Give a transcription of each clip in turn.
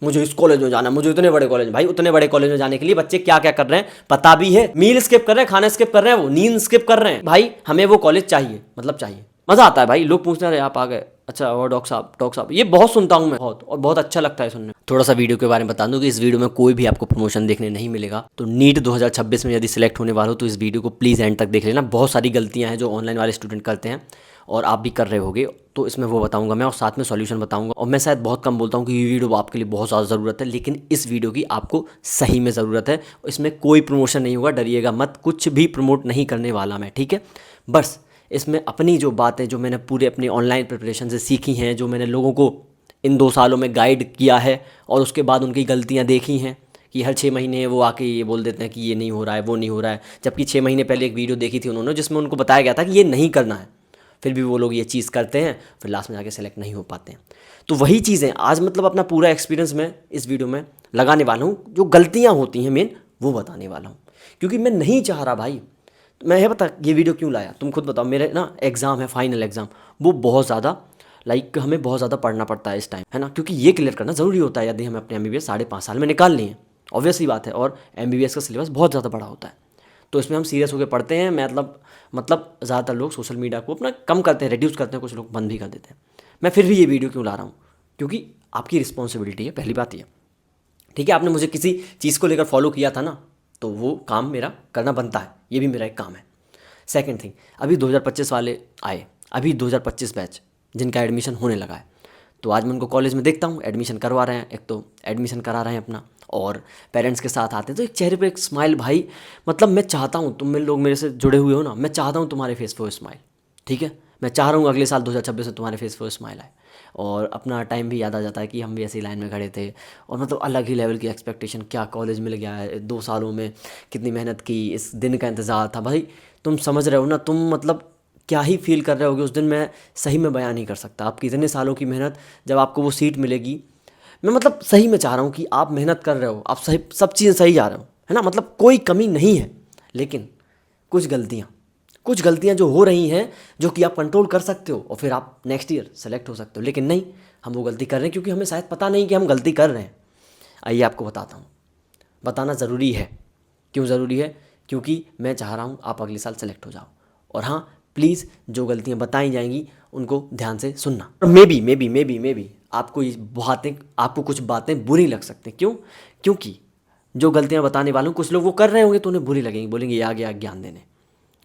मुझे इस कॉलेज में जाना है, मुझे इतने बड़े कॉलेज में। भाई उतने बड़े कॉलेज में जाने के लिए बच्चे क्या क्या कर रहे हैं पता भी है। मील स्किप कर रहे हैं, खाना स्किप कर रहे हैं, वो नींद स्किप कर रहे हैं। भाई हमें वो कॉलेज चाहिए, मतलब चाहिए। मजा आता है भाई। लोग पूछते हैं आप आ गए, अच्छा और डॉक्टर साहब, ये बहुत सुनता हूँ मैं, बहुत, और बहुत अच्छा लगता है सुनने में। थोड़ा सा वीडियो के बारे में बता दूं कि इस वीडियो में कोई भी आपको प्रमोशन देखने नहीं मिलेगा। तो नीट 2026 में यदि सिलेक्ट होने वाला हो तो इस वीडियो को प्लीज़ एंड तक देख लेना। बहुत सारी गलतियां हैं जो ऑनलाइन वाले स्टूडेंट करते हैं और आप भी कर रहे होगे, तो इसमें वो बताऊंगा मैं, और साथ में सॉल्यूशन बताऊंगा। और मैं शायद बहुत कम बोलता हूँ कि ये वीडियो आपके लिए बहुत ज़्यादा ज़रूरत है, लेकिन इस वीडियो की आपको सही में ज़रूरत है। इसमें कोई प्रमोशन नहीं होगा, डरिएगा मत, कुछ भी प्रमोट नहीं करने वाला मैं, ठीक है। बस इसमें अपनी जो बातें जो मैंने पूरे अपनी ऑनलाइन प्रिपरेशन से सीखी हैं, जो मैंने लोगों को इन 2 सालों में गाइड किया है और उसके बाद उनकी गलतियाँ देखी हैं कि हर 6 महीने वो आके ये बोल देते हैं कि ये नहीं हो रहा है, वो नहीं हो रहा है, जबकि 6 महीने पहले एक वीडियो देखी थी उन्होंने जिसमें उनको बताया गया था कि ये नहीं करना है, फिर भी वो लोग ये चीज़ करते हैं, फिर लास्ट में जाके सेलेक्ट नहीं हो पाते हैं। तो वही चीज़ें आज मतलब अपना पूरा एक्सपीरियंस मैं इस वीडियो में लगाने वाला हूँ, जो गलतियाँ होती हैं मेन वो बताने वाला हूँ, क्योंकि मैं नहीं चाह रहा भाई। मैं ये बता ये वीडियो क्यों लाया, तुम खुद बताओ। मेरे ना एग्ज़ाम है, फाइनल एग्ज़ाम, वो बहुत ज़्यादा हमें बहुत ज़्यादा पढ़ना पड़ता है इस टाइम, है ना, क्योंकि ये क्लियर करना ज़रूरी होता है यदि हमें अपने MBBS 5.5 साल में निकाल लिए हैं। ऑब्वियस ही बात है, और MBBS का सिलेबस बहुत ज़्यादा बड़ा होता है, तो इसमें हम सीरियस होकर पढ़ते हैं। मतलब ज़्यादातर लोग सोशल मीडिया को अपना कम करते हैं, रिड्यूस करते हैं, कुछ लोग बंद भी कर देते हैं। मैं फिर भी ये वीडियो क्यों ला रहा हूँ, क्योंकि आपकी रिस्पॉन्सिबिलिटी है, पहली बात ये, ठीक है। आपने मुझे किसी चीज़ को लेकर फॉलो किया था ना, तो वो काम मेरा करना बनता है, ये भी मेरा एक काम है। सेकेंड थिंग, अभी 2025 वाले आए, अभी 2025 बैच जिनका एडमिशन होने लगा है, तो आज मैं उनको कॉलेज में देखता हूँ एडमिशन करवा रहे हैं, एक तो एडमिशन करा रहे हैं अपना, और पेरेंट्स के साथ आते हैं, तो एक चेहरे पे एक स्माइल भाई, मतलब मैं चाहता हूँ तुम लोग मेरे से जुड़े हुए हो ना, मैं चाहता हूँ तुम्हारे फेस पे वो स्माइल, ठीक है। मैं चाह रहा हूँ अगले साल 2026 में तुम्हारे फेस पे वो स्माइल आए, और अपना टाइम भी याद आ जाता है कि हम भी ऐसी लाइन में खड़े थे, और मतलब अलग ही लेवल की एक्सपेक्टेशन, क्या कॉलेज मिल गया है, 2 सालों में कितनी मेहनत की, इस दिन का इंतज़ार था भाई। तुम समझ रहे हो ना, तुम मतलब क्या ही फील कर रहे होगे उस दिन, मैं सही में बयान नहीं कर सकता। आपकी इतने सालों की मेहनत, जब आपको वो सीट मिलेगी, मैं मतलब सही में चाह रहा हूँ कि आप मेहनत कर रहे हो, आप सही सब चीज़ें सही जा रहे हो, है ना, मतलब कोई कमी नहीं है, लेकिन कुछ गलतियाँ जो हो रही हैं, जो कि आप कंट्रोल कर सकते हो और फिर आप नेक्स्ट ईयर सेलेक्ट हो सकते हो, लेकिन नहीं, हम वो गलती कर रहे हैं क्योंकि हमें शायद पता नहीं कि हम गलती कर रहे हैं। आइए आपको बताता हूँ, बताना ज़रूरी है। क्यों ज़रूरी है? क्योंकि मैं चाह रहा हूँ आप अगले साल सेलेक्ट हो जाओ। और हाँ, प्लीज़ जो गलतियाँ बताई जाएंगी उनको ध्यान से सुनना। और मे बी आपको कुछ बातें बुरी लग सकती हैं। क्यों? क्योंकि जो गलतियाँ बताने वालों कुछ लोग वो कर रहे होंगे तो उन्हें बुरी लगेंगी, बोलेंगे ये आ गया ज्ञान देने।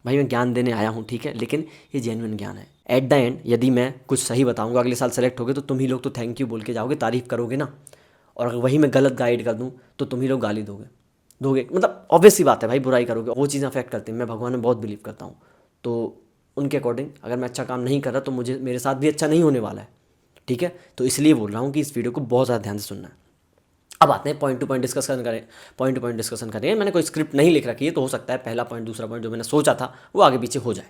भाई मैं ज्ञान देने आया हूँ, ठीक है, लेकिन ये जेन्युइन ज्ञान है। एट द एंड यदि मैं कुछ सही बताऊँगा, अगले साल सेलेक्ट होगे तो तुम ही लोग तो थैंक यू बोल के जाओगे, तारीफ़ करोगे ना। और अगर वही मैं गलत गाइड कर दूँ तो तुम ही लोग गाली दोगे, मतलब ऑब्वियस सी बात है भाई, बुराई करोगे, वो चीज़ें अफेक्ट करती हैं। मैं भगवान में बहुत बिलीव करता हूँ, तो उनके अकॉर्डिंग अगर मैं अच्छा काम नहीं कर रहा तो मेरे साथ भी अच्छा नहीं होने वाला है, ठीक है। तो इसलिए बोल रहा हूँ कि इस वीडियो को बहुत ज़्यादा ध्यान से सुनना है। अब आते हैं पॉइंट टू पॉइंट डिस्कशन करेंगे। मैंने कोई स्क्रिप्ट नहीं लिख रखी है, तो हो सकता है पहला पॉइंट दूसरा पॉइंट जो मैंने सोचा था वो आगे पीछे हो जाए,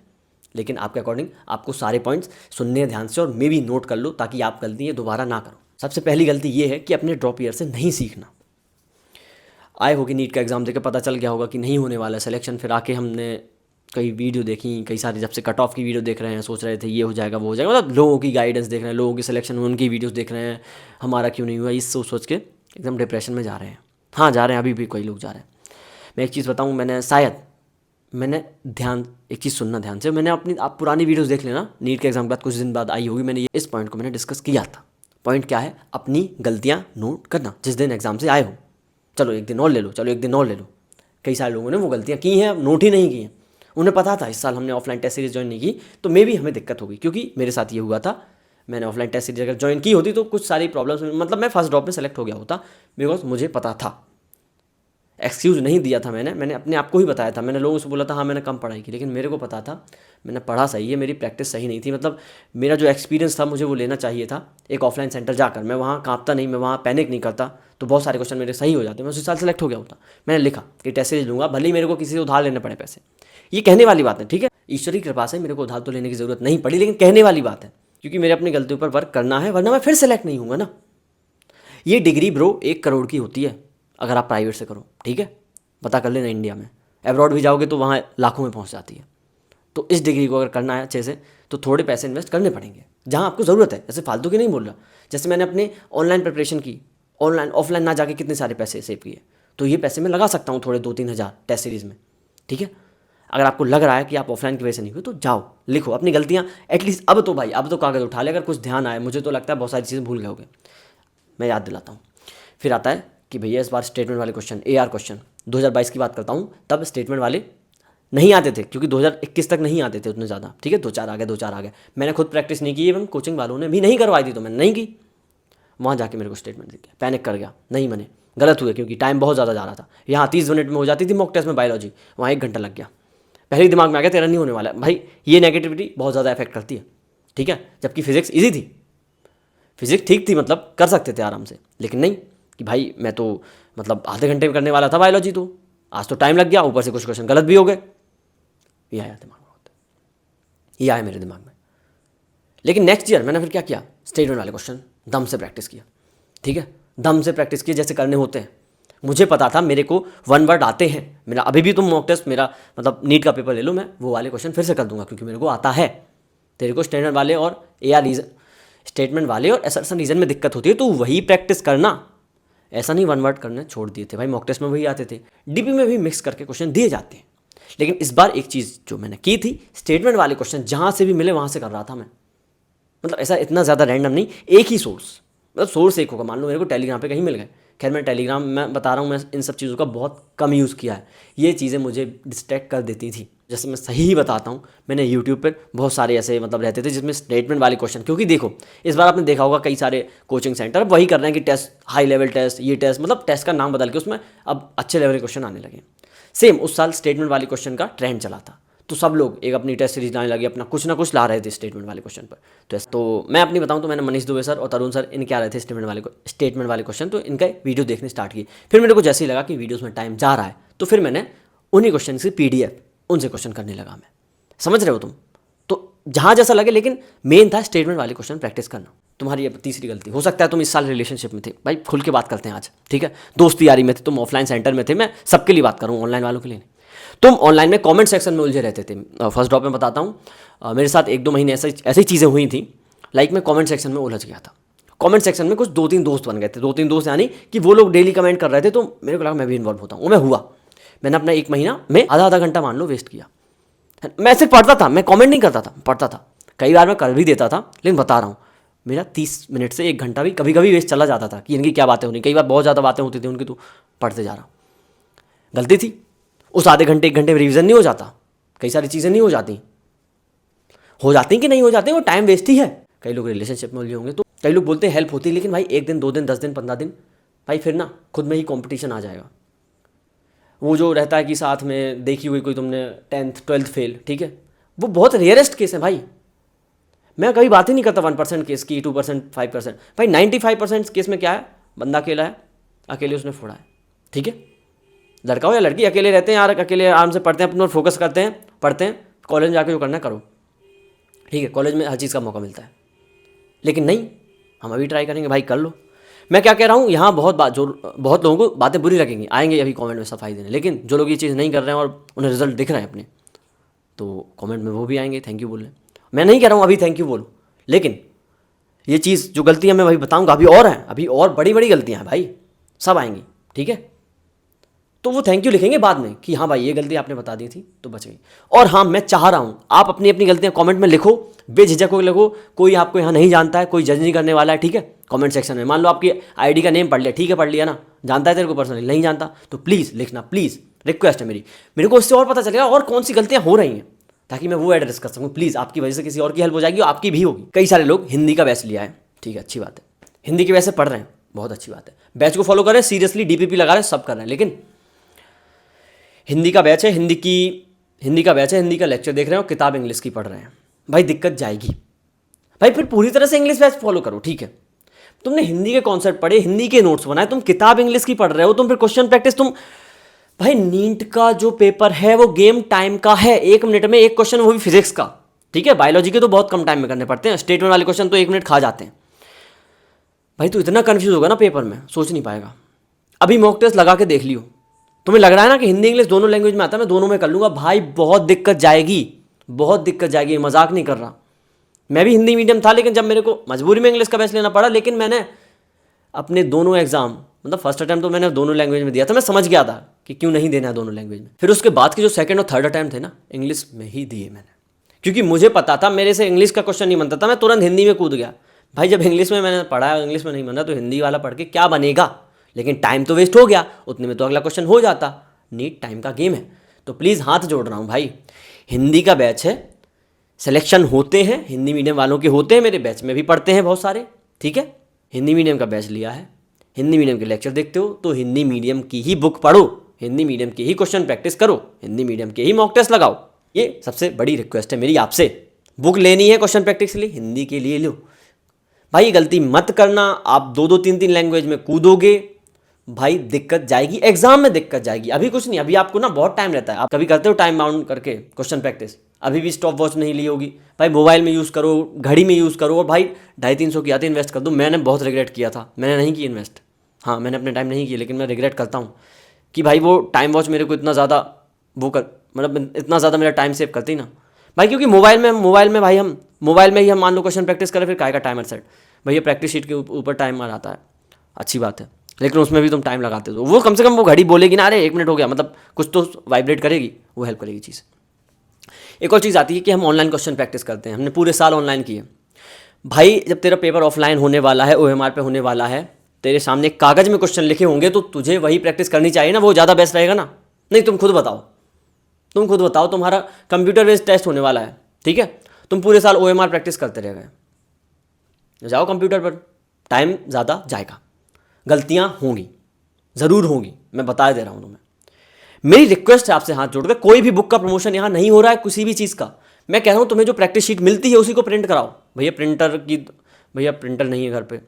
लेकिन आपके अकॉर्डिंग आपको सारे पॉइंट्स सुनने हैं ध्यान से, और मे भी नोट कर लो ताकि आप गलती ये दोबारा ना करो। सबसे पहली गलती ये है कि अपने ड्रॉप ईयर से नहीं सीखना। आए होगी नीट का एग्ज़ाम देकर पता चल गया होगा कि नहीं होने वाला है सिलेक्शन, फिर आके हमने कई वीडियो देखी, कई सारी, जब से कट ऑफ की वीडियो देख रहे हैं, सोच रहे थे ये हो जाएगा वो हो जाएगा, मतलब लोगों की गाइडेंस देख रहे हैं, लोगों की सिलेक्शन में उनकी वीडियोस देख रहे हैं, हमारा क्यों नहीं हुआ, इस सोच के एकदम डिप्रेशन में जा रहे हैं। हाँ जा रहे हैं, अभी भी कई लोग जा रहे हैं। मैं एक चीज़ बताऊँ, एक चीज़ सुनना ध्यान से, आप पुरानी वीडियोज़ देख लेना, नीट के एग्जाम के बाद कुछ दिन बाद आई होगी, इस पॉइंट को मैंने डिस्कस किया था। पॉइंट क्या है? अपनी गलतियाँ नोट करना जिस दिन एग्जाम से आए हो। चलो एक दिन और ले लो, कई सारे लोगों ने वो गलतियाँ की हैं, नोट ही नहीं की हैं। उन्हें पता था इस साल हमने ऑफलाइन टेस्ट सीरीज ज्वाइन नहीं की तो मे भी हमें दिक्कत होगी, क्योंकि मेरे साथ ये हुआ था। मैंने ऑफलाइन टेस्ट सीरीज अगर ज्वाइन की होती तो कुछ सारी प्रॉब्लम्स, मतलब मैं फर्स्ट ड्रॉप में सेलेक्ट हो गया होता, बिकॉज मुझे पता था। एक्सक्यूज़ नहीं दिया था मैंने अपने आप को ही बताया था। मैंने लोगों से बोला था हाँ मैंने कम पढ़ाई की, लेकिन मेरे को पता था मैंने पढ़ा सही है, मेरी प्रैक्टिस सही नहीं थी। मतलब मेरा जो एक्सपीरियंस था मुझे वो लेना चाहिए था एक ऑफलाइन सेंटर जाकर। मैं वहाँ कांपता नहीं, मैं वहाँ पैनिक नहीं करता, तो बहुत सारे क्वेश्चन मेरे सही हो जाते, मैं उसी साल सेलेक्ट हो गया होता। मैंने लिखा कि टेस्ट सीरीज लूँगा, भले ही मेरे को किसी से उधार लेने पड़े पैसे। ये कहने वाली बात है, ठीक है, ईश्वर की कृपा से मेरे को उधार तो लेने की ज़रूरत नहीं पड़ी, लेकिन कहने वाली बात है, क्योंकि मेरे अपनी गलतियों पर वर्क करना है, वरना मैं फिर सेलेक्ट नहीं हूँगा ना। ये डिग्री ब्रो 1 करोड़ की होती है अगर आप प्राइवेट से करो, ठीक है, पता कर लेना। इंडिया में एब्रॉड भी जाओगे तो वहाँ लाखों में पहुँच जाती है। तो इस डिग्री को अगर करना है अच्छे से तो थोड़े पैसे इन्वेस्ट करने पड़ेंगे जहाँ आपको ज़रूरत है, जैसे फालतू की नहीं बोल रहा। जैसे मैंने अपने ऑनलाइन प्रिपरेशन की ऑनलाइन ऑफलाइन ना जाके कितने सारे पैसे सेव किए, तो ये पैसे मैं लगा सकता हूँ थोड़े 2-3 हज़ार टेस्ट सीरीज़ में, ठीक है। अगर आपको लग रहा है कि आप ऑफलाइन की वजह से नहीं हुए तो जाओ लिखो अपनी गलतियाँ एटलीस्ट। अब तो भाई अब तो कागज़ उठा ले, अगर कुछ ध्यान आए, मुझे तो लगता है बहुत सारी चीज़ें भूल गए होगे, मैं याद दिलाता हूँ। फिर आता है कि भैया इस बार स्टेटमेंट वाले क्वेश्चन, AR क्वेश्चन 2022 की बात करता हूँ, तब स्टेटमेंट वाले नहीं आते थे क्योंकि 2021 तक नहीं आते थे उतने ज़्यादा, ठीक है। 2-4 आ गए। मैंने खुद प्रैक्टिस नहीं की, इवन कोचिंग वालों ने भी नहीं करवाई थी तो मैंने नहीं की। वहाँ जाके मेरे को स्टेटमेंट दिख गया, पैनिक कर गया, नहीं बने, गलत हुए क्योंकि टाइम बहुत ज़्यादा जा रहा था। यहाँ 30 मिनट में हो जाती थी मॉक टेस्ट में बायोलॉजी, वहाँ 1 घंटा लग गया। पहले ही दिमाग में आ गया तेरा नहीं होने वाला है। भाई ये नेगेटिविटी बहुत ज़्यादा इफेक्ट करती है, ठीक है। जबकि फिजिक्स ईजी थी, फिजिक्स ठीक थी, मतलब कर सकते थे आराम से, लेकिन नहीं कि भाई मैं तो मतलब आधे घंटे में करने वाला था बायोलॉजी, तो आज तो टाइम लग गया, ऊपर से कुछ क्वेश्चन गलत भी हो गए। ये आया दिमाग में, ये आया मेरे दिमाग में। लेकिन नेक्स्ट ईयर मैंने फिर क्या किया, स्टेटमेंट वाले क्वेश्चन दम से प्रैक्टिस किया, ठीक है। दम से प्रैक्टिस किया जैसे करने होते हैं। मुझे पता था मेरे को 1 वर्ड आते हैं, मेरा अभी भी तुम मॉक टेस्ट मेरा मतलब नीट का पेपर ले लो, मैं वो वाले क्वेश्चन फिर से कर दूंगा क्योंकि मेरे को आता है। तेरे को स्टेटमेंट वाले और AR रीजन, स्टेटमेंट वाले और असर्शन रीजन में दिक्कत होती है तो वही प्रैक्टिस करना, ऐसा नहीं 1 वर्ड करने छोड़ दिए थे भाई। मॉक टेस्ट में वही आते थे, DP में भी मिक्स करके क्वेश्चन दिए जाते हैं। लेकिन इस बार एक चीज़ जो मैंने की थी, स्टेटमेंट वाले क्वेश्चन जहाँ से भी मिले वहाँ से कर रहा था मैं, मतलब ऐसा इतना ज़्यादा रैंडम नहीं, एक ही सोर्स, मतलब सोर्स एक होगा। मान लो मेरे को टेलीग्राम पे कहीं मिल गए, खैर मैं टेलीग्राम, मैं बता रहा हूँ, मैं इन सब चीज़ों का बहुत कम यूज़ किया है, ये चीज़ें मुझे डिस्ट्रैक्ट कर देती थी। जैसे मैं सही ही बताता हूँ, मैंने यूट्यूब पर बहुत सारे ऐसे मतलब रहते थे जिसमें स्टेटमेंट वाले क्वेश्चन, क्योंकि देखो इस बार आपने देखा होगा कई सारे कोचिंग सेंटर वही कर रहे हैं कि टेस्ट, हाई लेवल टेस्ट, ये टेस्ट, मतलब टेस्ट का नाम बदल के उसमें अब अच्छे लेवल के क्वेश्चन आने लगे। सेम उस साल स्टेटमेंट वाले क्वेश्चन का ट्रेंड चला था, तो सब लोग एक अपनी टेस्ट सीरीज लाने लगे, अपना कुछ ना कुछ ला रहे थे स्टेटमेंट वाले क्वेश्चन पर। तो मैं अपनी बताऊं तो मैंने मनीष दुबे सर और तरुण सर इनके आ रहे थे स्टेटमेंट वाले क्वेश्चन, तो इनका वीडियो देखने स्टार्ट किए। फिर मेरे को जैसे ही लगा कि वीडियोज़ में टाइम जा रहा है तो फिर मैंने उन्हीं क्वेश्चन की PDF उनसे क्वेश्चन करने लगा मैं। समझ रहे हो तुम? तो जहाँ जैसा लगे, लेकिन मेन था स्टेटमेंट वाले क्वेश्चन प्रैक्टिस करना। तुम्हारी अब तीसरी गलती, हो सकता है तुम इस साल रिलेशनशिप में थे, भाई खुल के बात करते हैं आज, ठीक है। दोस्ती यारी में थे, तुम ऑफलाइन सेंटर में थे, मैं सबके लिए बात करूँ, ऑनलाइन वालों के लिए नहीं। तुम ऑनलाइन में कमेंट सेक्शन में उलझे रहते थे। फर्स्ट ड्रॉप में बताता हूँ, मेरे साथ 1-2 महीने ऐसी चीज़ें हुई थी, लाइक मैं कमेंट सेक्शन में उलझ गया था। कमेंट सेक्शन में कुछ 2-3 दोस्त बन गए थे, 2-3 दोस्त, यानी कि वो लोग डेली कमेंट कर रहे थे, तो मेरे को लगा मैं भी इन्वॉल्व होता हूँ। वो मैं हुआ, मैंने अपना 1 महीना में आधा घंटा मान लो वेस्ट किया। मैं सिर्फ पढ़ता था, मैं कमेंट नहीं करता था, पढ़ता था। कई बार मैं कर भी देता था, लेकिन बता रहा हूँ मेरा 30 मिनट से 1 घंटा भी कभी कभी वेस्ट चला जाता था कि इनकी क्या बातें होनी। कई बार बहुत ज़्यादा बातें होती थी उनकी, तो पढ़ते जा रहा हूँ, गलती थी। उस आधे घंटे 1 घंटे में रिवीजन नहीं हो जाता, कई सारी चीज़ें नहीं हो जाती कि नहीं हो जाती, वो टाइम वेस्ट ही है। कई लोग रिलेशनशिप में उलझे होंगे, तो कई लोग बोलते हैं हेल्प होती है, लेकिन भाई 1 दिन 2 दिन 10 दिन 15 दिन, भाई फिर ना खुद में ही कंपटीशन आ जाएगा। वो जो रहता है कि साथ में देखी हुई कोई तुमने 10th 12th फेल, ठीक है, वो बहुत रेयरेस्ट केस है भाई। मैं कभी बात ही नहीं करता 1% केस की, 2%, 5%। भाई 95% केस में क्या है, बंदा अकेला है, अकेले उसने फोड़ा है, ठीक है। लड़का हो या लड़की, अकेले रहते हैं यार, अकेले आराम से पढ़ते हैं, अपने फोकस करते हैं, पढ़ते हैं, कॉलेज में जाके जो करना है करो, ठीक है। कॉलेज में हर चीज़ का मौका मिलता है, लेकिन नहीं, हम अभी ट्राई करेंगे भाई, कर लो। मैं क्या कह रहा हूँ, यहाँ बहुत लोगों को बातें बुरी लगेंगी, आएंगे अभी कमेंट में सफाई देने, लेकिन जो लोग ये चीज़ नहीं कर रहे हैं और उन्हें रिजल्ट दिख रहे हैं अपने, तो कमेंट में वो भी आएंगे थैंक यू बोलने। मैं नहीं कह रहा हूँ अभी थैंक यू बोलो, लेकिन ये चीज़ जो गलतियाँ मैं भाई बताऊँगा, अभी और हैं, अभी और बड़ी बड़ी गलतियाँ हैं भाई, सब आएंगी, ठीक है। तो वो थैंक यू लिखेंगे बाद में कि हाँ भाई ये गलती आपने बता दी थी तो बच गई। और हाँ, मैं चाह रहा हूँ आप अपनी अपनी गलतियाँ कमेंट में लिखो, बेझिझक हो लिखो, कोई आपको यहाँ नहीं जानता है, कोई जज नहीं करने वाला है, ठीक है। कमेंट सेक्शन में मान लो आपकी ID का नेम पढ़ लिया, ठीक है, पढ़ लिया ना, जानता है तेरे को पर्सनली, नहीं जानता तो प्लीज़ लिखना, प्लीज़ रिक्वेस्ट है मेरे को इससे और पता चलेगा और कौन सी गलतियाँ हो रही हैं, ताकि मैं वो एड्रेस कर सकूँ। प्लीज़ आपकी वजह से किसी और की हेल्प हो जाएगी, और आपकी भी होगी। कई सारे लोग हिंदी का बैच लिया है, ठीक है, अच्छी बात है, हिंदी के वैसे पढ़ रहे हैं, बहुत अच्छी बात है, बैच को फॉलो करें, सीरियसली DPP लगा रहे हैं, सब कर रहे हैं, लेकिन हिंदी का बैच है, हिंदी का लेक्चर देख रहे हो, किताब इंग्लिश की पढ़ रहे हैं, भाई दिक्कत जाएगी। भाई फिर पूरी तरह से इंग्लिश बैच फॉलो करो, ठीक है। तुमने हिंदी के कॉन्सेप्ट पढ़े, हिंदी के नोट्स बनाए, तुम किताब इंग्लिश की पढ़ रहे हो, तुम फिर क्वेश्चन प्रैक्टिस, तुम भाई नीट का जो पेपर है वो गेम टाइम का है, 1 मिनट में 1 क्वेश्चन, वो भी फिजिक्स का, ठीक है। बायोलॉजी के तो बहुत कम टाइम में करने पड़ते हैं, स्टेटमेंट वाले क्वेश्चन तो 1 मिनट खा जाते हैं। भाई तो इतना कन्फ्यूज होगा ना पेपर में, सोच नहीं पाएगा। अभी मॉक टेस्ट लगा के देख लियो, तुम्हें लग रहा है ना कि हिंदी इंग्लिश दोनों लैंग्वेज में आता है, मैं दोनों में कर लूँगा, भाई बहुत दिक्कत जाएगी, मजाक नहीं कर रहा। मैं भी हिंदी मीडियम था, लेकिन जब मेरे को मजबूरी में इंग्लिश का बैच लेना पड़ा, लेकिन मैंने अपने दोनों एग्जाम, मतलब फर्स्ट अटैम्प्ट तो मैंने दोनों लैंग्वेज में दिया था, मैं समझ गया था कि क्यों नहीं देना है दोनों लैंग्वेज में। फिर उसके बाद के जो सेकंड और थर्ड अटैम्प्ट थे ना, इंग्लिश में ही दिए मैंने, क्योंकि मुझे पता था मेरे से इंग्लिश का क्वेश्चन नहीं बनता था, मैं तुरंत हिंदी में कूद गया। भाई जब इंग्लिश में मैंने पढ़ा, इंग्लिश में नहीं बना तो हिंदी वाला पढ़ के क्या बनेगा, लेकिन टाइम तो वेस्ट हो गया, उतने में तो अगला क्वेश्चन हो जाता। नीट टाइम का गेम है, तो प्लीज़ हाथ जोड़ रहा हूँ भाई, हिंदी का बैच है, सिलेक्शन होते हैं, हिंदी मीडियम वालों के होते हैं, मेरे बैच में भी पढ़ते हैं बहुत सारे, ठीक है। हिंदी मीडियम का बैच लिया है, हिंदी मीडियम के लेक्चर देखते हो तो हिंदी मीडियम की ही बुक पढ़ो, हिंदी मीडियम के ही क्वेश्चन प्रैक्टिस करो, हिंदी मीडियम के ही मॉक टेस्ट लगाओ। ये सबसे बड़ी रिक्वेस्ट है मेरी आपसे। बुक लेनी है क्वेश्चन प्रैक्टिस के लिए, हिंदी के लिए लो भाई, गलती मत करना। आप दो दो तीन तीन लैंग्वेज में कूदोगे भाई, दिक्कत जाएगी, एग्जाम में दिक्कत जाएगी। अभी कुछ नहीं, अभी आपको ना बहुत टाइम रहता है। आप कभी करते हो टाइम बाउंड करके क्वेश्चन प्रैक्टिस? अभी भी स्टॉप वॉच नहीं ली होगी भाई, मोबाइल में यूज़ करो, घड़ी में यूज़ करो, और भाई 250-300 की आती इन्वेस्ट कर दो। मैंने बहुत रिग्रेट किया था, मैंने नहीं की इन्वेस्ट, हाँ मैंने अपने टाइम नहीं किया, लेकिन मैं रिग्रेट करता हूँ कि भाई वो टाइम वॉच मेरे को इतना ज़्यादा वो कर, मतलब इतना ज़्यादा मेरा टाइम सेव करती ना भाई। क्योंकि मोबाइल में भाई हम मोबाइल में ही हम मान लो क्वेश्चन प्रैक्टिस करें, फिर काय का टाइमर सेट, भैया प्रैक्टिस शीट के ऊपर टाइमर आता है, अच्छी बात है, लेकिन उसमें भी तुम टाइम लगाते हो, वो कम से कम वो घड़ी बोलेगी ना, अरे 1 मिनट हो गया, मतलब कुछ तो वाइब्रेट करेगी, वो हेल्प करेगी चीज़। एक और चीज़ आती है कि हम ऑनलाइन क्वेश्चन प्रैक्टिस करते हैं, हमने पूरे साल ऑनलाइन किए भाई। जब तेरा पेपर ऑफलाइन होने वाला है, OMR पे होने वाला है, तेरे सामने कागज़ में क्वेश्चन लिखे होंगे, तो तुझे वही प्रैक्टिस करनी चाहिए ना, वो ज़्यादा बेस्ट रहेगा ना। नहीं तुम खुद बताओ, तुम्हारा कंप्यूटर बेस्ड टेस्ट होने वाला है, ठीक है, तुम पूरे साल OMR प्रैक्टिस करते रह गए, जाओ कंप्यूटर पर, टाइम ज़्यादा जाएगा, गलतियाँ होंगी, ज़रूर होंगी, मैं बता दे रहा हूँ तुम्हें। मेरी रिक्वेस्ट है आपसे हाथ जोड़कर, कोई भी बुक का प्रमोशन यहाँ नहीं हो रहा है, किसी भी चीज़ का। मैं कह रहा हूँ तुम्हें जो प्रैक्टिस शीट मिलती है उसी को प्रिंट कराओ। भैया प्रिंटर नहीं है घर पे,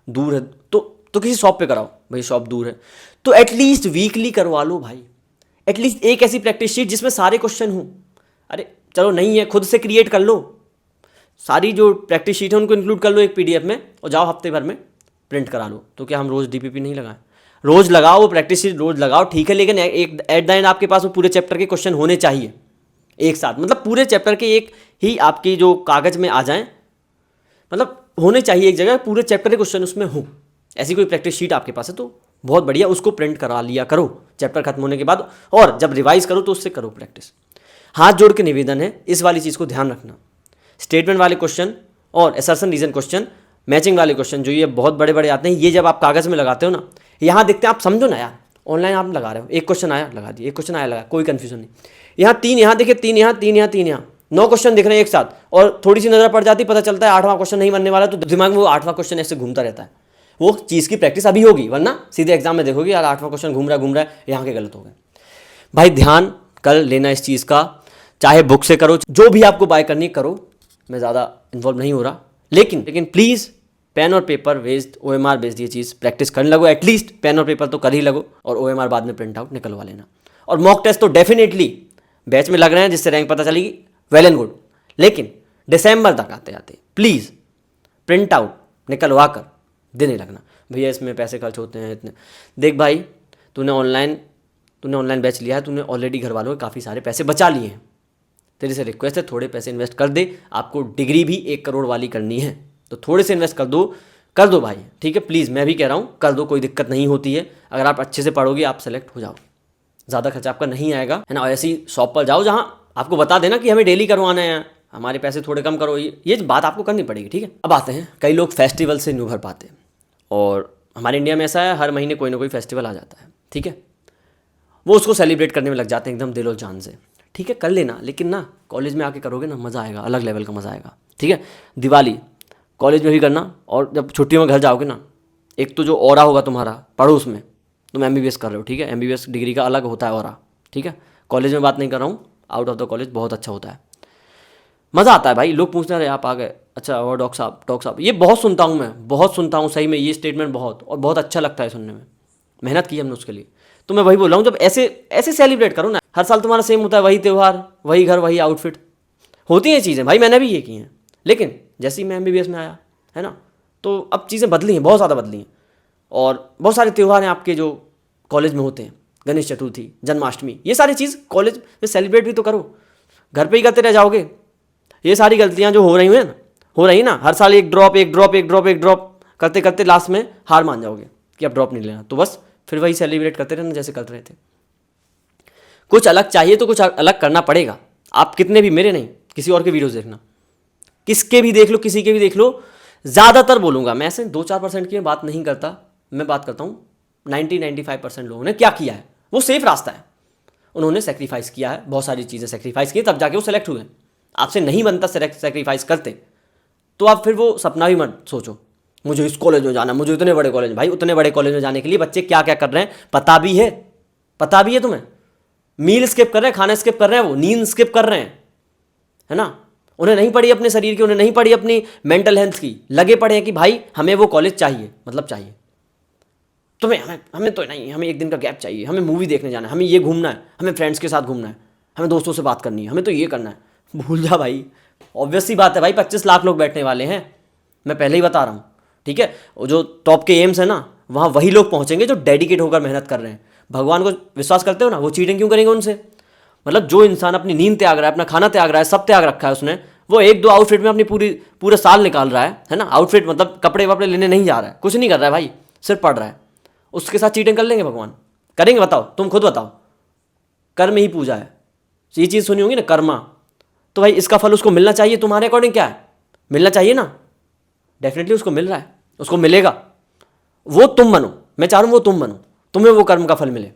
दूर है, तो किसी शॉप पे कराओ, भैया शॉप दूर है तो एटलीस्ट वीकली करवा लो भाई, एटलीस्ट एक ऐसी प्रैक्टिस शीट जिसमें सारे क्वेश्चन हों। अरे चलो नहीं है, खुद से क्रिएट कर लो, सारी जो प्रैक्टिस शीट है उनको इंक्लूड कर लो एक PDF में, और जाओ हफ्ते भर में प्रिंट करा लो। तो क्या हम रोज़ DPP नहीं लगाएं? रोज़ लगाओ, वो प्रैक्टिस शीट रोज़ लगाओ, ठीक है, लेकिन एक एट द एंड आपके पास वो पूरे चैप्टर के क्वेश्चन होने चाहिए एक साथ, मतलब पूरे चैप्टर के एक ही आपकी जो कागज़ में आ जाएं, मतलब होने चाहिए एक जगह, पूरे चैप्टर के क्वेश्चन उसमें हो। ऐसी कोई प्रैक्टिस शीट आपके पास है तो बहुत बढ़िया, उसको प्रिंट करा लिया करो चैप्टर खत्म होने के बाद, और जब रिवाइज करो तो उससे करो प्रैक्टिस। हाथ जोड़ के निवेदन है, इस वाली चीज़ को ध्यान रखना। स्टेटमेंट वाले क्वेश्चन और असर्शन रीजन क्वेश्चन, मैचिंग वाले क्वेश्चन जो ये बहुत बड़े बड़े आते हैं, ये जब आप कागज़ में लगाते हो ना, यहाँ दिखते हैं, आप समझो ना यार, ऑनलाइन आप लगा रहे हो, एक क्वेश्चन आया लगा दिया, एक क्वेश्चन आया लगा, कोई कन्फ्यूजन नहीं। यहाँ 3 यहाँ देखिए, 3 यहाँ, 3 यहाँ, 3 यहाँ, 9 क्वेश्चन दिख रहे हैं एक साथ, और थोड़ी सी नज़र पड़ जाती, पता चलता है 8वां क्वेश्चन नहीं बनने वाला, तो दिमाग में वो 8वां क्वेश्चन ऐसे घूमता रहता है। वो चीज़ की प्रैक्टिस अभी होगी, वरना सीधे एग्जाम में देखोगे यार 8वां क्वेश्चन घूम रहा है, यहाँ के गलत हो गए। भाई ध्यान कर लेना इस चीज़ का, चाहे बुक से करो, जो भी आपको बाय करनी करो, मैं ज़्यादा इन्वॉल्व नहीं हो रहा, लेकिन प्लीज़ पेन और पेपर बेस्ड, OMR बेस्ड ये चीज़ प्रैक्टिस करने लगो। एटलीस्ट पेन और पेपर तो कर ही लगो, और OMR बाद में प्रिंट आउट निकलवा लेना। और मॉक टेस्ट तो डेफिनेटली बैच में लग रहे हैं, जिससे रैंक पता चलेगी, वेल एंड गुड, लेकिन दिसंबर तक आते आते प्लीज़ प्रिंट आउट निकलवा कर देने लगना। भैया इसमें पैसे खर्च होते हैं इतने, देख भाई तूने ऑनलाइन बैच लिया है, तूने ऑलरेडी घर वालों के काफ़ी सारे पैसे बचा लिए हैं, तेरे से रिक्वेस्ट है थोड़े पैसे इन्वेस्ट कर दे। आपको डिग्री भी 1 करोड़ वाली करनी है, तो थोड़े से इन्वेस्ट कर दो भाई, ठीक है, प्लीज़, मैं भी कह रहा हूँ कर दो, कोई दिक्कत नहीं होती है। अगर आप अच्छे से पढ़ोगे आप सेलेक्ट हो जाओ, ज़्यादा खर्चा आपका नहीं आएगा, है ना। ऐसी शॉप पर जाओ जहाँ आपको बता देना कि हमें डेली करवाना है, हमारे पैसे थोड़े कम करो, ये बात आपको करनी पड़ेगी, ठीक है। अब आते हैं, कई लोग फेस्टिवल से नहीं उभर पाते, और हमारे इंडिया में ऐसा है, हर महीने कोई ना कोई फेस्टिवल आ जाता है, ठीक है, वो उसको सेलिब्रेट करने में लग जाते हैं एकदम दिल और जान से, ठीक है, कर लेना, लेकिन ना कॉलेज में आके करोगे ना, मज़ा आएगा, अलग लेवल का मज़ा आएगा, ठीक है। दिवाली कॉलेज में भी करना, और जब छुट्टियों में घर जाओगे ना, एक तो जो ऑरा होगा तुम्हारा, पढ़ो उसमें, तुम MBBS कर रहे हो, ठीक है, MBBS डिग्री का अलग होता है ऑरा, ठीक है। कॉलेज में बात नहीं कर रहा हूँ, आउट ऑफ द कॉलेज बहुत अच्छा होता है, मज़ा आता है भाई। लोग पूछते हैं आप आ गए, अच्छा, और डॉक्टर साहब, ये बहुत सुनता हूँ, मैं बहुत सुनता हूँ सही में, ये स्टेटमेंट बहुत अच्छा लगता है सुनने में, मेहनत की हमने उसके लिए। तो मैं वही बोल रहा हूँ, जब ऐसे सेलिब्रेट करो ना, हर साल तुम्हारा सेम होता है, वही त्यौहार, वही घर, वही आउटफिट, होती हैं चीज़ें भाई, मैंने भी ये की हैं, लेकिन जैसे ही मैं MBBS में आया, है ना, तो अब चीज़ें बदली हैं, बहुत ज़्यादा बदली हैं, और बहुत सारे त्यौहार हैं आपके जो कॉलेज में होते हैं, गणेश चतुर्थी, जन्माष्टमी, ये सारी चीज़ कॉलेज में सेलिब्रेट भी तो करो, घर पे ही करते रह जाओगे। ये सारी गलतियाँ जो हो रही हैं ना, हर साल एक ड्रॉप, करते करते लास्ट में हार मान जाओगे कि अब ड्रॉप नहीं लेना, तो बस फिर वही सेलिब्रेट करते रहना जैसे कर रहे थे। कुछ अलग चाहिए तो कुछ अलग करना पड़ेगा। आप कितने भी, मेरे नहीं, किसी और के वीडियोस देखना, किसके भी देख लो, किसी के भी देख लो, ज़्यादातर बोलूँगा मैं, ऐसे 2-4% की मैं बात नहीं करता, मैं बात करता हूँ 90-95% लोगों ने क्या किया है। वो सेफ रास्ता है, उन्होंने सेक्रीफाइस किया है, बहुत सारी चीज़ें सेक्रीफाइस की तब जाके वो सेलेक्ट हुए। आपसे नहीं बनता सेक्रीफाइस करते तो आप फिर वो सपना भी मत सोचो मुझे इस कॉलेज में जाना, मुझे इतने बड़े कॉलेज में। भाई उतने बड़े कॉलेज में जाने के लिए बच्चे क्या क्या कर रहे हैं पता भी है? पता भी है तुम्हें? मील स्किप कर रहे हैं, खाना स्किप कर रहे हैं, वो नींद स्किप कर रहे हैं, है ना। उन्हें नहीं पड़ी अपने शरीर की, उन्हें नहीं पड़ी अपनी मेंटल हेल्थ की, लगे पड़े हैं कि भाई हमें वो कॉलेज चाहिए, मतलब चाहिए तुम्हें, हमें तो नहीं, हमें एक दिन का गैप चाहिए, हमें मूवी देखने जाना है, हमें ये घूमना है, हमें फ्रेंड्स के साथ घूमना है, हमें दोस्तों से बात करनी है, हमें तो ये करना है। भूल जा भाई, ऑब्वियस सी बात है भाई, 25 लाख लोग बैठने वाले हैं, मैं पहले ही बता रहा हूँ, ठीक है। और जो टॉप के एम्स है ना, वहाँ वही लोग पहुँचेंगे जो डेडिकेट होकर मेहनत कर रहे हैं। भगवान को विश्वास करते हो ना, वो चीटिंग क्यों करेंगे उनसे? मतलब जो इंसान अपनी नींद त्याग रहा है, अपना खाना त्याग रहा है, सब त्याग रखा है उसने, वो 1-2 आउटफिट में अपनी पूरे साल निकाल रहा है ना। आउटफिट मतलब कपड़े वपड़े लेने नहीं जा रहा है, कुछ नहीं कर रहा है भाई, सिर्फ पढ़ रहा है, उसके साथ चीटिंग कर लेंगे भगवान? करेंगे? बताओ, तुम खुद बताओ। कर्म ही पूजा है, ये चीज़ सुनी होगी ना, कर्मा। तो भाई इसका फल उसको मिलना चाहिए, तुम्हारे अकॉर्डिंग क्या है? मिलना चाहिए ना, डेफिनेटली उसको मिल रहा है, उसको मिलेगा। वो तुम बनो, मैं चाह रहा हूँ वो तुम बनो, तुम्हें वो कर्म का फल मिले।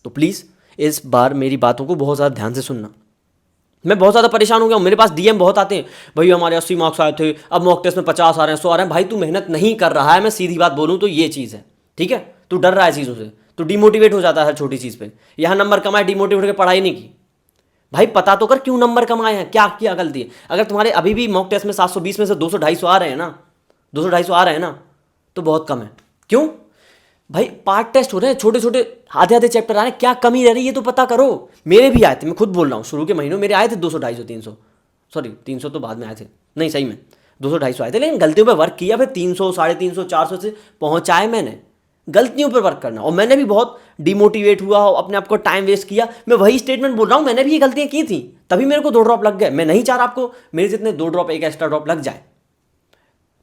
तो प्लीज़ इस बार मेरी बातों को बहुत ज़्यादा ध्यान से सुनना। मैं बहुत ज़्यादा परेशान हो गया हूँ, मेरे पास डीएम बहुत आते हैं, भाई हमारे 80 मार्क्स आए थे, अब मॉक टेस्ट में 50 आ रहे हैं, 100 आ रहे हैं। भाई तू मेहनत नहीं कर रहा है, मैं सीधी बात बोलूँ तो ये चीज़ है, ठीक है। तू डर रहा है चीज़ों से, तू डिमोटिवेट हो जाता है हर छोटी चीज़ पे। यहाँ नंबर कमाए, डिमोटिवेट होकर पढ़ाई नहीं की। भाई पता तो कर क्यों नंबर कमाए हैं, क्या किया गलती है। अगर तुम्हारे अभी भी मॉक टेस्ट में 720 में से 200-250 आ रहे हैं ना, 200-250 आ रहे हैं ना, तो बहुत कम है। क्यों भाई? पार्ट टेस्ट हो रहे हैं, छोटे छोटे आधे चैप्टर आ रहे हैं, क्या कमी रह रही है ये तो पता करो। मेरे भी आए थे, मैं खुद बोल रहा हूँ, शुरू के महीनों मेरे आए थे 200-250-300, सॉरी 300 तो बाद में आए थे, नहीं सही में 200-250 आए थे। लेकिन गलतियों पर वर्क किया, फिर 300, 350, 400 से पहुँचाए मैंने। गलतियों पर वर्क करना, और मैंने भी बहुत डिमोटिवेट हुआ, अपने आप को टाइम वेस्ट किया। मैं वही स्टेटमेंट बोल रहा हूँ, मैंने भी ये गलतियाँ की थी, तभी मेरे को 2 ड्रॉप लग गए। मैं नहीं चाह रहा आपको मेरे जितने 2 ड्रॉप, 1 एक्स्ट्रा ड्रॉप लग जाए,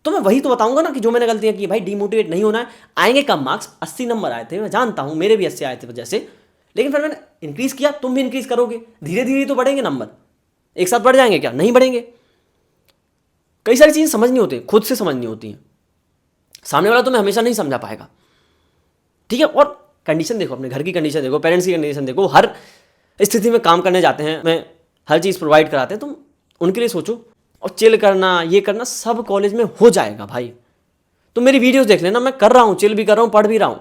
तो मैं वही तो बताऊंगा ना कि जो मैंने गलतियां की। भाई डिमोटिवेट नहीं होना है। आएंगे कम मार्क्स, 80 नंबर आए थे, मैं जानता हूं, मेरे भी 80 आए थे वजह से, लेकिन फिर मैंने इंक्रीज किया, तुम भी इंक्रीज करोगे, धीरे धीरे तो बढ़ेंगे नंबर। एक साथ बढ़ जाएंगे क्या? नहीं बढ़ेंगे। कई सारी चीजें समझनी होती है, खुद से समझनी होती हैं, सामने वाला तुम्हें हमेशा नहीं समझा पाएगा, ठीक है। और कंडीशन देखो, अपने घर की कंडीशन देखो, पेरेंट्स की कंडीशन देखो, हर स्थिति में काम करने जाते हैं, मैं हर चीज़ प्रोवाइड कराते हैं, तुम उनके लिए सोचो। और चिल करना, ये करना सब कॉलेज में हो जाएगा भाई। तुम मेरी वीडियोस देख लेना, मैं कर रहा हूँ, चिल भी कर रहा हूँ, पढ़ भी रहा हूँ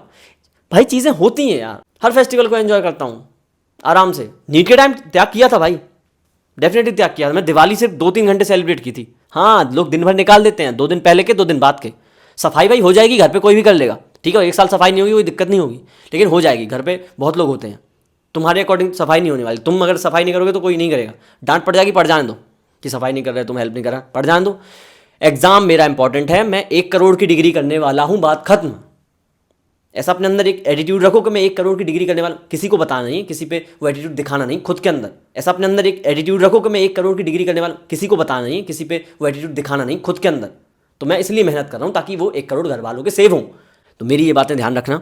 भाई, चीज़ें होती हैं यार। हर फेस्टिवल को एंजॉय करता हूँ आराम से। नीट के टाइम त्याग किया था भाई, डेफिनेटली त्याग किया था। मैं दिवाली सिर्फ 2-3 घंटे सेलिब्रेट की थी। हाँ, लोग दिन भर निकाल देते हैं, 2 दिन पहले के 2 दिन बाद के। सफाई भाई हो जाएगी, घर पे कोई भी कर लेगा, ठीक है। 1 साल सफाई नहीं होगी, कोई दिक्कत नहीं होगी, लेकिन हो जाएगी। घर पे बहुत लोग होते हैं, तुम्हारे अकॉर्डिंग सफाई नहीं होने वाली। तुम अगर सफाई नहीं करोगे तो कोई नहीं करेगा, डांट पड़ जाएगी, पढ़ जाने दो कि सफाई नहीं कर रहे, तुम हेल्प नहीं कर रहा, पढ़ जाने दो। एग्जाम मेरा इंपॉर्टेंट है, मैं 1 करोड़ की डिग्री करने वाला हूँ, बात खत्म। ऐसा अपने अंदर एक एटीट्यूड रखो कि मैं 1 करोड़ की डिग्री करने वाला, किसी को बताना नहीं, किसी पे वो एटीट्यूड दिखाना नहीं, खुद के अंदर। ऐसा अपने अंदर एक एटीट्यूड रखो कि मैं 1 करोड़ की डिग्री करने वाला, किसी को बताना नहीं, किसी पे वो एटीट्यूड दिखाना नहीं, खुद के अंदर। तो मैं इसलिए मेहनत कर रहा हूँ ताकि वो 1 करोड़ घर वालों के सेव हों। तो मेरी ये बातें ध्यान रखना,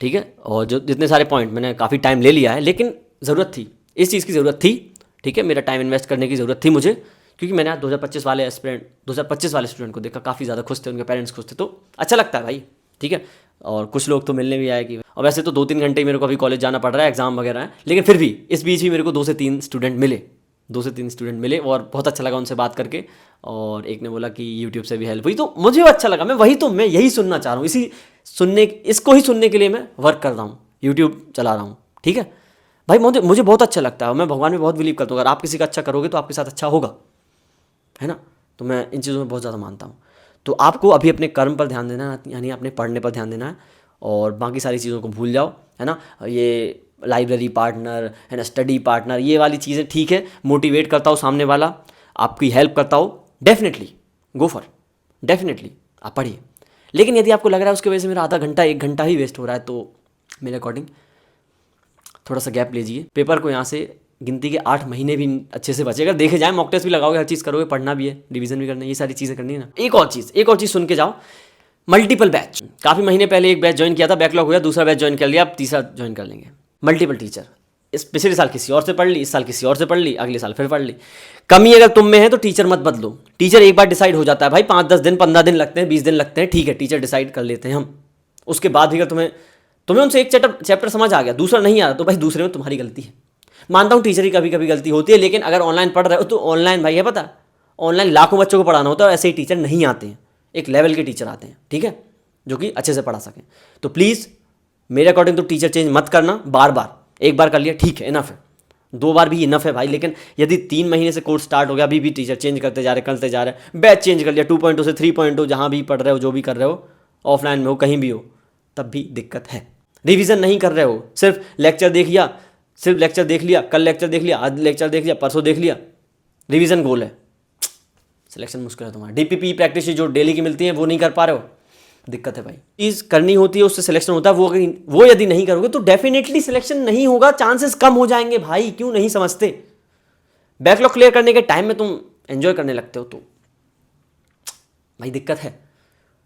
ठीक है। और जो जितने सारे पॉइंट, मैंने काफ़ी टाइम ले लिया है, लेकिन ज़रूरत थी, इस चीज़ की ज़रूरत थी, ठीक है। मेरा टाइम इन्वेस्ट करने की ज़रूरत थी मुझे, क्योंकि मैंने आज 2025 वाले एस्पिरेंट, 2025 वाले स्टूडेंट को देखा, काफ़ी ज़्यादा खुश थे, उनके पेरेंट्स खुश थे, तो अच्छा लगता है भाई, ठीक है। और कुछ लोग तो मिलने भी आए कि, और वैसे तो 2-3 घंटे मेरे को अभी कॉलेज जाना पड़ रहा है, एग्जाम वगैरह है, लेकिन फिर भी इस बीच भी मेरे को 2 से 3 स्टूडेंट मिले, 2 से 3 स्टूडेंट मिले, और बहुत अच्छा लगा उनसे बात करके। और एक ने बोला कि यूट्यूब से भी हेल्प हुई, तो मुझे अच्छा लगा। मैं यही सुनना चाह रहा हूँ, इसको ही सुनने के लिए मैं वर्क कर रहा हूँ, यूट्यूब चला रहा हूँ, ठीक है भाई। मुझे बहुत अच्छा लगता है, मैं भगवान में बहुत बिलीव करता हूँ। अगर आप किसी का अच्छा करोगे तो आपके साथ अच्छा होगा, है ना। तो मैं इन चीज़ों में बहुत ज़्यादा मानता हूँ। तो आपको अभी अपने कर्म पर ध्यान देना है, यानी अपने पढ़ने पर ध्यान देना है, और बाकी सारी चीज़ों को भूल जाओ, है ना। ये लाइब्रेरी पार्टनर, है ना, स्टडी पार्टनर, ये वाली चीज़ें ठीक है, मोटिवेट करता हो सामने वाला, आपकी हेल्प करता हो, डेफिनेटली गो फॉर, डेफिनेटली आप पढ़िए। लेकिन यदि आपको लग रहा है उसकी वजह से मेरा आधा घंटा 1 घंटा ही वेस्ट हो रहा है, तो मेरे अकॉर्डिंग थोड़ा सा गैप लीजिए। पेपर को यहाँ से गिनती के 8 महीने भी अच्छे से बचे, अगर देखे जाए, मॉक टेस्ट भी लगाओगे, हर चीज़ करोगे, पढ़ना भी है, रिवीजन भी करना है, ये सारी चीज़ें करनी है ना। एक और चीज़ सुन के जाओ, मल्टीपल बैच, काफ़ी महीने पहले एक बैच ज्वाइन किया था, बैकलॉग हो गया, दूसरा बैच ज्वाइन कर लिया, अब तीसरा ज्वाइन कर लेंगे। मल्टीपल टीचर, इस पिछले साल किसी और से पढ़ ली, इस साल किसी और से पढ़ ली, अगले साल फिर पढ़ ली। कमी अगर तुम में है तो टीचर मत बदलो। टीचर एक बार डिसाइड हो जाता है भाई, 5-10 दिन 15 दिन लगते हैं, 20 दिन लगते हैं, ठीक है, टीचर डिसाइड कर लेते हैं हम। उसके बाद भी अगर तुम्हें उनसे एक चैप्टर समझ आ गया, दूसरा नहीं आया, तो भाई दूसरे में तुम्हारी गलती है। मानता हूँ टीचर की कभी कभी गलती होती है, लेकिन अगर ऑनलाइन पढ़ रहे हो तो ऑनलाइन भाई है पता, ऑनलाइन लाखों बच्चों को पढ़ाना होता है, ऐसे ही टीचर नहीं आते हैं, एक लेवल के टीचर आते हैं, ठीक है, जो कि अच्छे से पढ़ा सकें। तो प्लीज़ मेरे अकॉर्डिंग तो टीचर चेंज मत करना बार बार। एक बार कर लिया ठीक है, इनफ है, 2 बार भी इनफ है भाई। लेकिन यदि 3 महीने से कोर्स स्टार्ट हो गया, अभी भी टीचर चेंज करते जा रहे, बैच चेंज कर लिया 2.0 से 3.0, जहाँ भी पढ़ रहे हो, जो भी कर रहे हो, ऑफलाइन में हो, कहीं भी हो, तब भी दिक्कत है। रिवीजन नहीं कर रहे हो, सिर्फ लेक्चर देख लिया, कल लेक्चर देख लिया, आज लेक्चर देख लिया, परसों देख लिया, रिवीजन गोल है, सिलेक्शन मुश्किल है तुम्हारा। डीपीपी प्रैक्टिस जो डेली की मिलती है वो नहीं कर पा रहे हो, दिक्कत है भाई। चीज़ करनी होती है, उससे सिलेक्शन होता है, वो यदि नहीं करोगे तो डेफिनेटली सिलेक्शन नहीं होगा, चांसेस कम हो जाएंगे भाई। क्यों नहीं समझते? बैकलॉग क्लियर करने के टाइम में तुम एंजॉय करने लगते हो तो भाई दिक्कत है।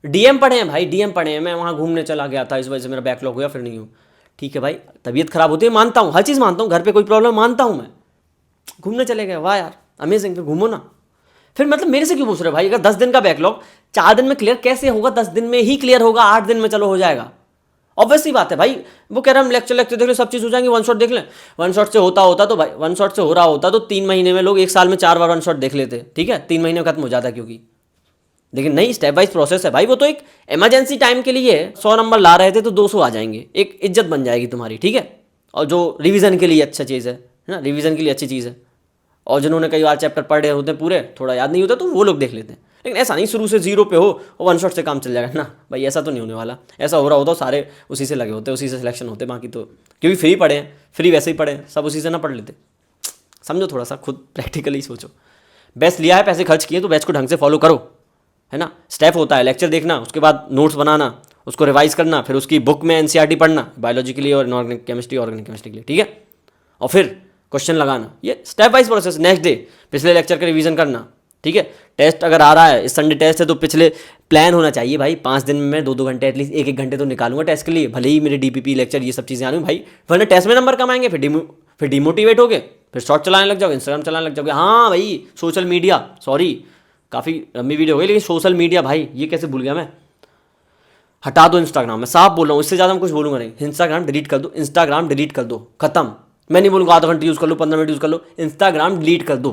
डीएम पढ़े हैं भाई, डीएम पढ़े हैं, मैं वहाँ घूमने चला गया था, इस वजह से मेरा बैकलॉग हुआ, फिर नहीं हूँ, ठीक है भाई, तबीयत खराब होती है, मानता हूँ, हर चीज़ मानता हूँ, घर पे कोई प्रॉब्लम मानता हूँ मैं, घूमने चले गए, वाह यार अमेजिंग, फिर घूमो ना। फिर मतलब मेरे से क्यों पूछ रहे हो भाई? अगर 10 दिन का बैकलॉग 4 दिन में क्लियर कैसे होगा? 10 दिन में ही क्लियर होगा, 8 दिन में चलो हो जाएगा, ऑब्वियसली बात है भाई। वो कह रहा है हम लेक्चर देख ले, सब चीज़ हो जाएंगी, वन शॉट देख लें। वन शॉट से होता तो भाई, वन शॉट से हो रहा होता तो 3 महीने में लोग 1 साल में 4 बार वन शॉट देख लेते, ठीक है, 3 महीने में खत्म हो जाता क्योंकि। लेकिन नहीं, स्टेप वाइज प्रोसेस है भाई। वो तो एक इमरजेंसी टाइम के लिए 100 नंबर ला रहे थे तो 200 आ जाएंगे, एक इज्जत बन जाएगी तुम्हारी, ठीक है। और जो रिवीजन के लिए अच्छा चीज़ है ना, रिवीजन के लिए अच्छी चीज़ है। और जिन्होंने कई बार चैप्टर पढ़े होते हैं पूरे, थोड़ा याद नहीं होता तो वो लोग देख लेते हैं। लेकिन ऐसा नहीं शुरू से 0 पे हो और वन शॉट से काम चल जाएगा ना भाई, ऐसा तो नहीं होने वाला। ऐसा हो रहा होता तो सारे उसी से लगे होते, उसी से सिलेक्शन होते, बाकी तो क्योंकि फ्री पढ़े हैं, फ्री वैसे ही पढ़े हैं, सब उसी से ना पढ़ लेते। समझो, थोड़ा सा खुद प्रैक्टिकली सोचो। बैच लिया है, पैसे खर्च किए तो बैच को ढंग से फॉलो करो, है ना। स्टेप होता है, लेक्चर देखना, उसके बाद नोट्स बनाना, उसको रिवाइज करना, फिर उसकी बुक में एनसीईआरटी पढ़ना बायोलॉजी के लिए और इनऑर्गेनिक केमिस्ट्री ऑर्गेनिक केमिस्ट्री के लिए, ठीक है। और फिर क्वेश्चन लगाना, ये step wise process. Next day पिछले लेक्चर का रिवीजन करना, ठीक है। टेस्ट अगर आ रहा है, इस संडे टेस्ट है तो पिछले प्लान होना चाहिए भाई। 5 दिन में 2-2 घंटे एटलीस्ट 1-1 घंटे तो निकालूंगा टेस्ट के लिए, भले ही मेरे डीपीपी लेक्चर ये सब चीज़ें आ रही हूँ भाई, वरना टेस्ट में नंबर कम आएंगे, फिर डिमोटिवेट हो गए, फिर शॉर्ट चलाने लग जाओगे, इंस्टाग्राम चलाने लग जाओगे। हाँ भाई, सोशल मीडिया, सॉरी काफ़ी लंबी वीडियो हो गई, लेकिन सोशल मीडिया भाई, ये कैसे भूल गया मैं। हटा दो इंस्टाग्राम, मैं साफ बोल रहा हूँ, इससे ज़्यादा मैं कुछ बोलूँगा नहीं। इंस्टाग्राम डिलीट कर दो, इंस्टाग्राम डिलीट कर दो, खत्म। मैं नहीं बोलूँगा आधा घंटे यूज़ कर लो, 15 मिनट यूज़ कर लो, इंस्टाग्राम डिलीट कर दो।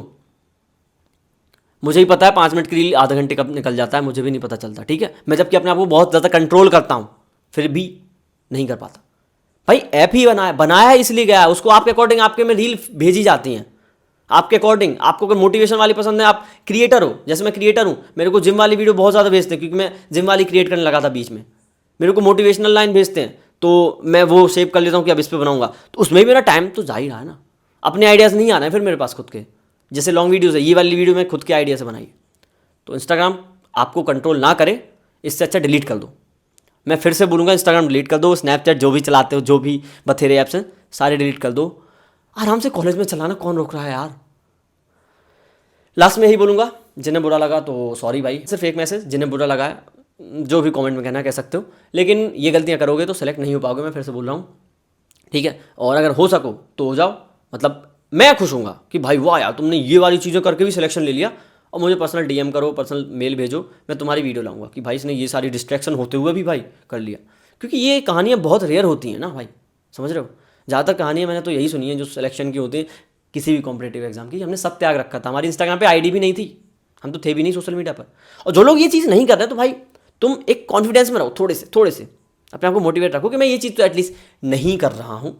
मुझे ही पता है 5 मिनट के लिए आधा घंटे कब निकल जाता है, मुझे भी नहीं पता चलता, ठीक है। मैं जबकि अपने आप को बहुत ज़्यादा कंट्रोल करता हूँ, फिर भी नहीं कर पाता भाई। ऐप ही बनाया है इसलिए गया है, उसको आपके अकॉर्डिंग आपके में रील भेजी जाती हैं, आपके अकॉर्डिंग। आपको अगर मोटिवेशन वाली पसंद है, आप क्रिएटर हो, जैसे मैं क्रिएटर हूँ, मेरे को जिम वाली वीडियो बहुत ज़्यादा भेजते हैं, क्योंकि मैं जिम वाली क्रिएट करने लगा था बीच में। मेरे को मोटिवेशनल लाइन भेजते हैं तो मैं वो सेव कर लेता हूँ कि अब इस पर बनाऊंगा, तो उसमें भी मेरा टाइम तो जा ही रहा है ना। अपने आइडियाज़ नहीं आना है फिर मेरे पास खुद के, जैसे लॉन्ग वीडियोज़ है, ये वाली वीडियो मैं खुद के आइडिया से बनाई। तो इंस्टाग्राम आपको कंट्रोल ना करे, इससे अच्छा डिलीट कर दो। मैं फिर से बोलूँगा, इंस्टाग्राम डिलीट कर दो, स्नैपचैट जो भी चलाते हो, जो भी बथेरे ऐप्स हैं सारे डिलीट कर दो। आराम से कॉलेज में चलाना, कौन रोक रहा है यार। लास्ट में यही बोलूँगा, जिन्हें बुरा लगा तो सॉरी भाई, सिर्फ एक मैसेज, जिन्हें बुरा लगा है जो भी कमेंट में कहना कह सकते हो, लेकिन ये गलतियाँ करोगे तो सेलेक्ट नहीं हो पाओगे, मैं फिर से बोल रहा हूँ, ठीक है। और अगर हो सको तो हो जाओ, मतलब मैं खुश हूँगा कि भाई वाह यार तुमने ये वाली चीज़ें करके भी सिलेक्शन ले लिया, और मुझे पर्सनल डीएम करो, पर्सनल मेल भेजो, मैं तुम्हारी वीडियो लाऊंगा कि भाई इसने ये सारी डिस्ट्रैक्शन होते हुए भी भाई कर लिया। क्योंकि ये कहानियाँ बहुत रेयर होती हैं ना भाई, समझ रहे हो। ज़्यादातर कहानियाँ मैंने तो यही सुनी है जो सिलेक्शन की होती है किसी भी कॉम्पिटेटिव एग्जाम की। हमने सब त्याग रखा था, हमारी इंस्टाग्राम पे आईडी भी नहीं थी, हम तो थे भी नहीं सोशल मीडिया पर। और जो लोग ये चीज़ नहीं कर रहे तो भाई तुम एक कॉन्फिडेंस में रहो, थोड़े से अपने आप को मोटिवेट रखो कि मैं ये चीज़ तो एटलीस्ट नहीं कर रहा हूँ,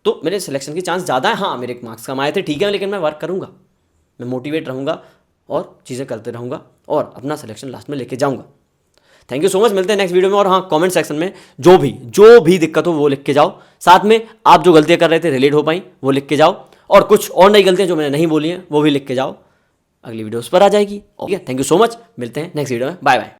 तो मेरे सिलेक्शन के चांस ज़्यादा है। हाँ मेरे मार्क्स कम आए थे, ठीक है, लेकिन मैं वर्क करूँगा, मैं मोटिवेट रहूँगा और चीज़ें करते रहूँगा और अपना सिलेक्शन लास्ट में लेके जाऊँगा। थैंक यू सो मच, मिलते हैं नेक्स्ट वीडियो में। और हाँ, कमेंट सेक्शन में जो भी दिक्कत हो वो लिख के जाओ, साथ में आप जो गलतियाँ कर रहे थे रिलेट हो पाई वो लिख के जाओ, और कुछ और नई गलतियाँ जो मैंने नहीं बोली हैं वो भी लिख के जाओ, अगली वीडियोस पर आ जाएगी। Okay, thank you so much, मिलते हैं नेक्स्ट वीडियो में, बाय बाय।